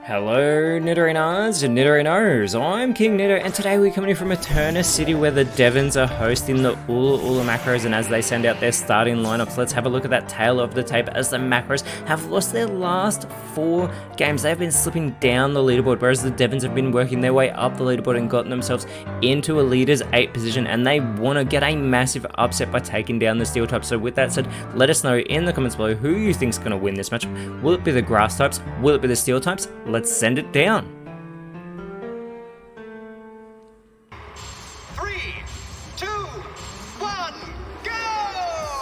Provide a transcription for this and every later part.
Hello Nidorinas and Nidorinos, I'm KingNido and today we're coming in from Eterna City where the Devons are hosting the Ula Macros, and as they send out their starting lineups, let's have a look at that tail of the tape as the Macros have lost their last 4 games. They've been slipping down the leaderboard, whereas the Devons have been working their way up the leaderboard and gotten themselves into a leader's 8 position, and they want to get a massive upset by taking down the Steel type. So with that said, let us know in the comments below who you think is going to win this match. Will it be the Grass types? Will it be the Steel types? Let's send it down. 3, 2, 1, go!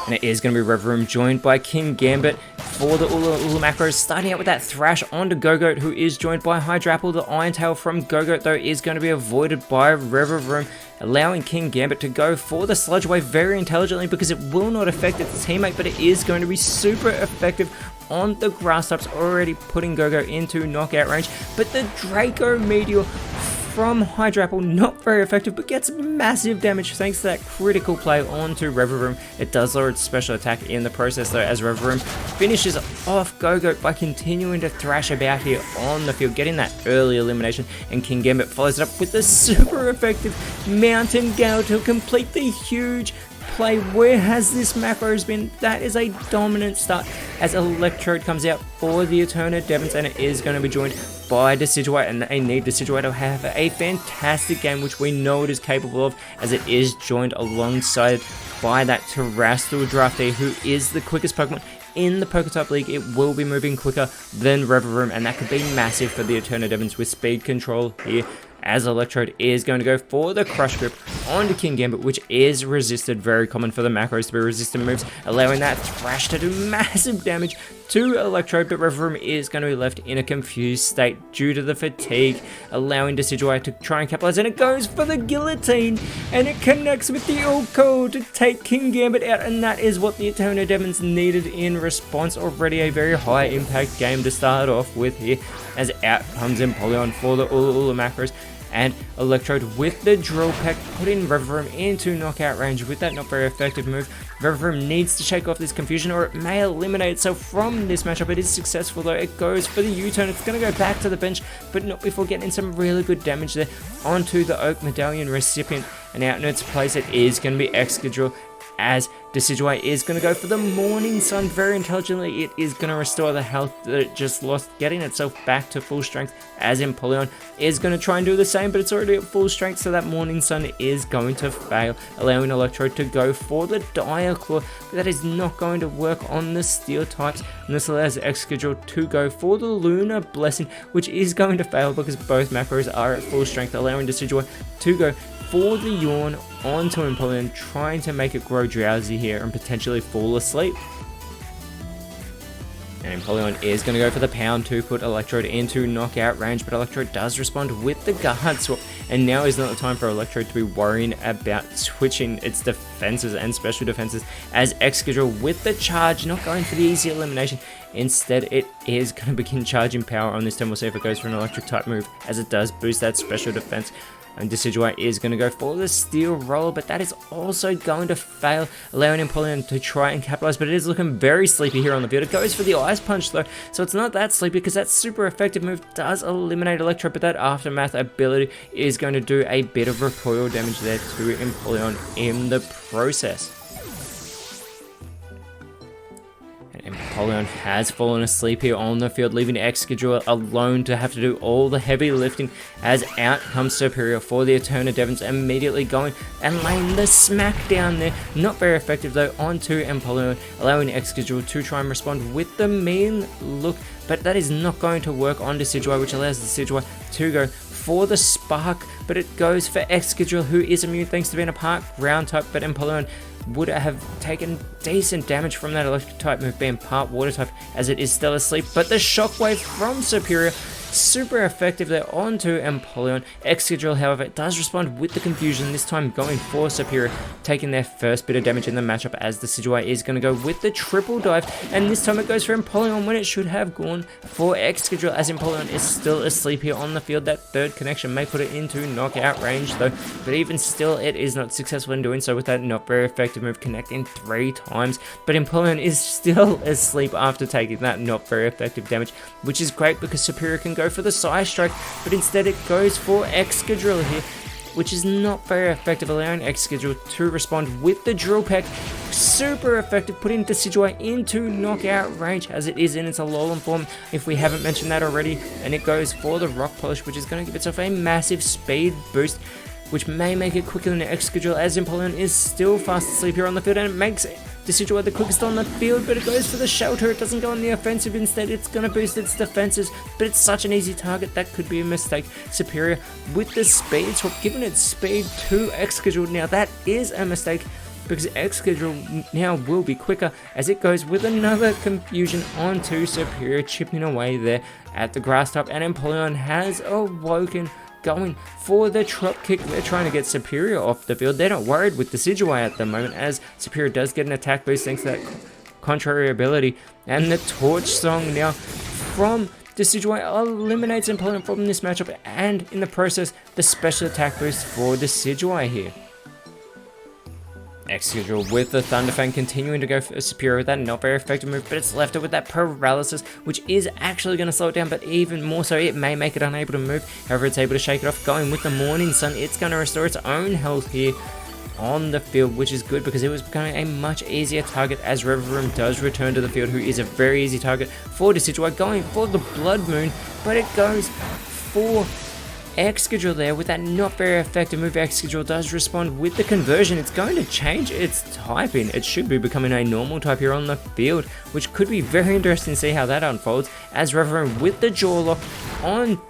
And it is going to be Revroom joined by Kingambit for the Ula Macros, starting out with that Thrash onto Gogoat, who is joined by Hydrapple. The Iron Tail from Gogoat, though, is going to be avoided by Revroom, allowing Kingambit to go for the Sludge Wave very intelligently because it will not affect its teammate, but it is going to be super effective on the Grass types, already putting Gogo into knockout range. But the Draco Meteor from Hydrapple, not very effective, but gets massive damage thanks to that critical play onto Revroom. It does lower its special attack in the process, though, as Revroom finishes off Gogo by continuing to thrash about here on the field, getting that early elimination, and Kingambit follows it up with the super effective Mountain Gale to complete the huge play. Where has this macros been? That is a dominant start as Electrode comes out for the Eterna Devons, and it is going to be joined by Decidueye, and they need Decidueye to have a fantastic game, which we know it is capable of, as it is joined alongside by that Terrestrial Draftee, who is the quickest Pokemon in the PokeType League. It will be moving quicker than Revroom, and that could be massive for the Eterna Devons with speed control here, as Electrode is going to go for the Crush Grip onto Kingambit, which is resisted. Very common for the macros to be resistant moves, allowing that Thrash to do massive damage to Electrode, but Revroom is going to be left in a confused state due to the fatigue, allowing Decidueye to try and capitalize, and it goes for the Guillotine, and it connects with the Ult to take Kingambit out, and that is what the Eterna Devons needed in response. Already a very high impact game to start off with here, as out comes Empoleon for the Ula Macros, and Electrode with the Drill Peck, putting Revroom into knockout range with that not very effective move. Revroom needs to shake off this confusion, or it may eliminate itself from this matchup. It is successful, though. It goes for the U-turn. It's going to go back to the bench, but not before getting some really good damage there onto the Oak Medallion recipient. And out in its place, it is going to be Excadrill, as Decidueye is going to go for the Morning Sun very intelligently. It is going to restore the health that it just lost, getting itself back to full strength, as Empoleon is going to try and do the same, but it's already at full strength, so that Morning Sun is going to fail, allowing Electrode to go for the Dire Claw, but that is not going to work on the Steel types, and this allows Excadrill to go for the Lunar Blessing, which is going to fail because both macros are at full strength, allowing Decidueye to go for the Yawn onto Empoleon, trying to make it grow drowsy here and potentially fall asleep. And Empoleon is going to go for the Pound to put Electrode into knockout range, but Electrode does respond with the Guard Swap, and now is not the time for Electrode to be worrying about switching its defenses and special defenses, as Excadrill with the charge, not going for the easy elimination. Instead, it is going to begin charging power on this turn. We'll see if it goes for an electric type move, as it does boost that special defense. And Decidueye is going to go for the Steel Roller, but that is also going to fail, allowing Empoleon to try and capitalize, but it is looking very sleepy here on the field. It goes for the Ice Punch, though, so it's not that sleepy because that super effective move does eliminate Electro, but that Aftermath ability is going to do a bit of recoil damage there to Empoleon in the process. Empoleon has fallen asleep here on the field, leaving Excadrill alone to have to do all the heavy lifting, as out comes Superior for the Eterna Devons, immediately going and laying the smackdown there. Not very effective, though, onto Empoleon, allowing Excadrill to try and respond with the Mean Look, but that is not going to work on Decidueye, which allows Decidueye to go for the Spark, but it goes for Excadrill, who is immune thanks to being a part ground type, but Empoleon would have taken decent damage from that electric type move being part water type, as it is still asleep, but the Shockwave from Superior, super effective there onto Empoleon. Excadrill, however, does respond with the confusion, this time going for Superior, taking their first bit of damage in the matchup, as the Decidueye is going to go with the Triple Dive, and this time it goes for Empoleon when it should have gone for Excadrill, as Empoleon is still asleep here on the field. That third connection may put it into knockout range, though, but even still, it is not successful in doing so with that not very effective move connecting 3 times, but Empoleon is still asleep after taking that not very effective damage, which is great because Superior can go go for the Side Strike, but instead it goes for Excadrill here, which is not very effective, allowing Excadrill to respond with the Drill Peck. Super effective, putting Decidueye into knockout range as it is in its Alolan form, if we haven't mentioned that already. And it goes for the Rock Polish, which is going to give itself a massive speed boost, which may make it quicker than Excadrill, as Empoleon is still fast asleep here on the field, and it makes Decidueye the quickest on the field, but it goes for the Shelter. It doesn't go on the offensive, instead it's going to boost its defenses, but it's such an easy target that could be a mistake. Superior with the speed swap, giving it speed to Excadrill. Now that is a mistake, because Excadrill now will be quicker, as it goes with another Confusion onto Superior, chipping away there at the Grass type, and Empoleon has awoken, going for the Trop Kick. They're trying to get Superior off the field. They're not worried with the Decidueye at the moment, as Superior does get an attack boost thanks to that contrary ability. And the Torch Song now from Decidueye eliminates Empoleon from this matchup, and in the process, the special attack boost for Decidueye here. Excadrill with the Thunder Fang, continuing to go for Superior with that not very effective move, but it's left it with that Paralysis, which is actually going to slow it down, but even more so, it may make it unable to move. However, it's able to shake it off. Going with the Morning Sun, it's going to restore its own health here on the field, which is good because it was becoming a much easier target, as Revavroom does return to the field, who is a very easy target for Decidueye, going for the Blood Moon, but it goes for Excadrill there with that not very effective move. Excadrill does respond with the Conversion. It's going to change its typing. It should be becoming a normal type here on the field, which could be very interesting to see how that unfolds, as Revavroom with the Jaw Lock on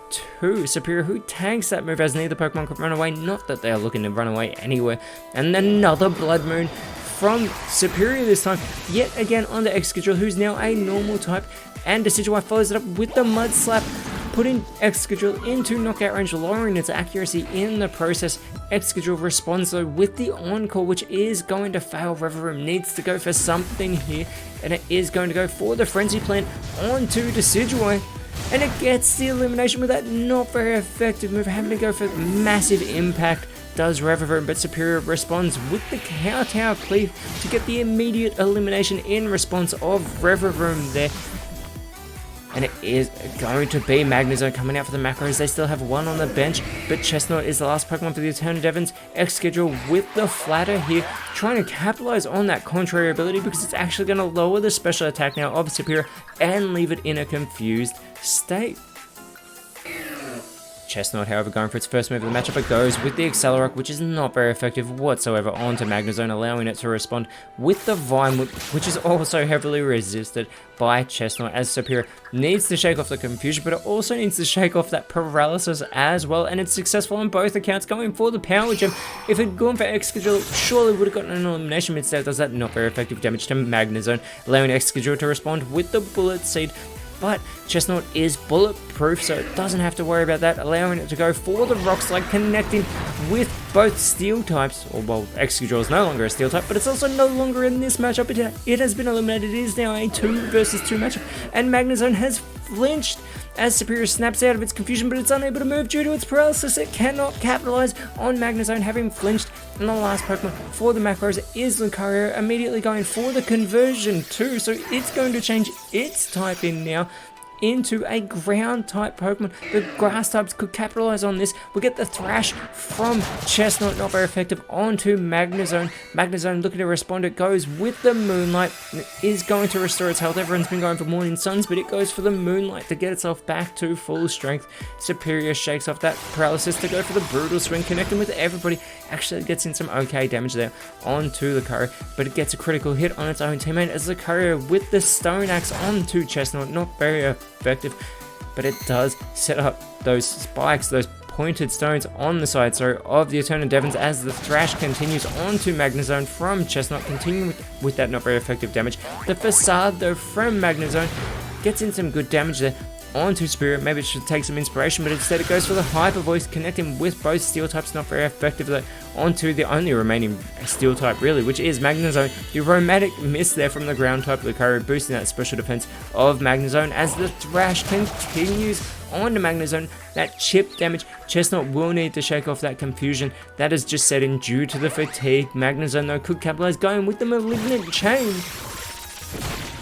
to Superior, who tanks that move as neither Pokemon can run away. Not that they are looking to run away anywhere. And another Blood Moon from Superior this time, yet again onto Excadrill, who's now a normal type, and Decidueye follows it up with the Mud Slap, putting Excadrill into knockout range, lowering its accuracy in the process. Excadrill responds though with the Encore, which is going to fail. Revavroom needs to go for something here, and it is going to go for the Frenzy Plant onto Decidueye, and it gets the elimination with that not very effective move, having to go for massive impact. Does Revavroom, but Superior responds with the Kowtow Cleave to get the immediate elimination in response of Revavroom there. And it is going to be Magnezone coming out for the Macros. They still have one on the bench, but Chestnut is the last Pokemon for the Eternal Devons. Excadrill with the Flatter here, trying to capitalize on that contrary ability, because it's actually going to lower the special attack now of Superior and leave it in a confused state. Chestnut, however, going for its first move of the matchup, it goes with the Accelerock, which is not very effective whatsoever onto Magnezone, allowing it to respond with the Vine Whip, which is also heavily resisted by Chestnut, as Superior needs to shake off the Confusion, but it also needs to shake off that Paralysis as well, and it's successful on both accounts, going for the Power Gem. If it had gone for Excadrill, surely would have gotten an elimination, but instead does that not very effective damage to Magnezone, allowing Excadrill to respond with the Bullet Seed. But Chestnut is bulletproof, so it doesn't have to worry about that, allowing it to go for the Rock Slide, connecting with both Steel types. Or, well, Excadrill is no longer a Steel type, but it's also no longer in this matchup. It has been eliminated. It is now a 2 versus 2 matchup, and Magnezone has flinched as Superior snaps out of its Confusion, but it's unable to move due to its Paralysis. It cannot capitalize on Magnezone having flinched, and the last Pokemon for the Macros is Lucario, immediately going for the Conversion too, so it's going to change its typing now into a ground type Pokemon. The grass types could capitalize on this. We get the Thrash from Chestnut, not very effective, onto Magnezone. Magnezone looking to respond. It goes with the Moonlight. It is going to restore its health. Everyone's been going for Morning Suns, but it goes for the Moonlight to get itself back to full strength. Superior shakes off that Paralysis to go for the Brutal Swing, connecting with everybody. Actually gets in some okay damage there onto Lucario, but it gets a critical hit on its own teammate as Lucario with the Stone Axe onto Chestnut. Not very effective, but it does set up those spikes, those pointed stones on the side of the Eternal Devons, as the Thrash continues onto Magnezone from Chestnut, continuing with that not very effective damage. The Facade though from Magnezone gets in some good damage there onto Spirit. Maybe it should take some inspiration, but instead it goes for the Hyper Voice, connecting with both Steel types, not very effective though, onto the only remaining Steel type really, which is Magnezone. The Romantic Miss there from the ground type Lucario, boosting that special defense of Magnezone, as the Thrash continues onto Magnezone. That chip damage, Chestnut will need to shake off that Confusion that is just set in due to the fatigue. Magnezone though could capitalize, going with the Malignant Chain,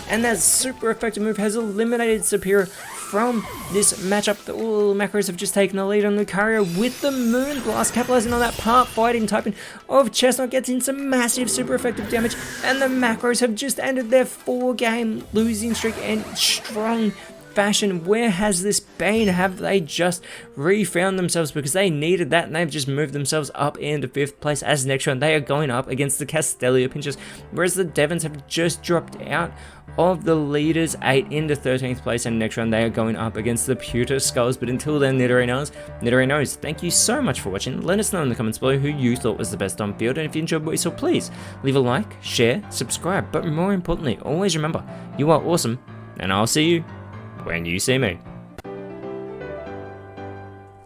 and that super effective move has eliminated Superior from this matchup. The Little Macros have just taken the lead on Lucario with the Moonblast, capitalizing on that part fighting typing of Chestnut, gets in some massive super effective damage, and the Macros have just ended their 4-game losing streak in strong fashion. Where has this been? Have they just refound themselves? Because they needed that, and they've just moved themselves up into 5th place as next round. They are going up against the Castelia Pinchers, whereas the Devons have just dropped out of the leaders 8 into 13th place, and next round they are going up against the Pewter Skulls. But until then, Nidorinos, thank you so much for watching. Let us know in the comments below who you thought was the best on field, and if you enjoyed what you saw, please leave a like, share, subscribe, but more importantly, always remember, you are awesome, and I'll see you when you see me.